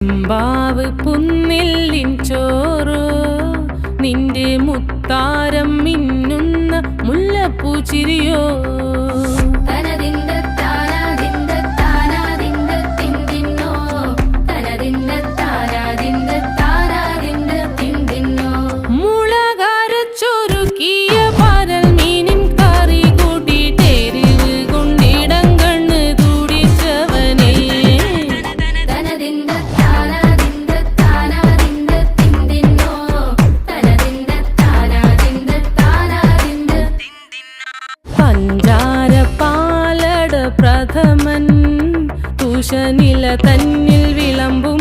bough പുന്നെല്ലിൻ ചോറോ നിന്റെ മുത്താരം മിന്നുന്ന മുല്ലപ്പൂച്ചിരിയോ പഞ്ചാരപ്പാലട പ്രഥമൻ തുഷനില തന്നിൽ വിളമ്പും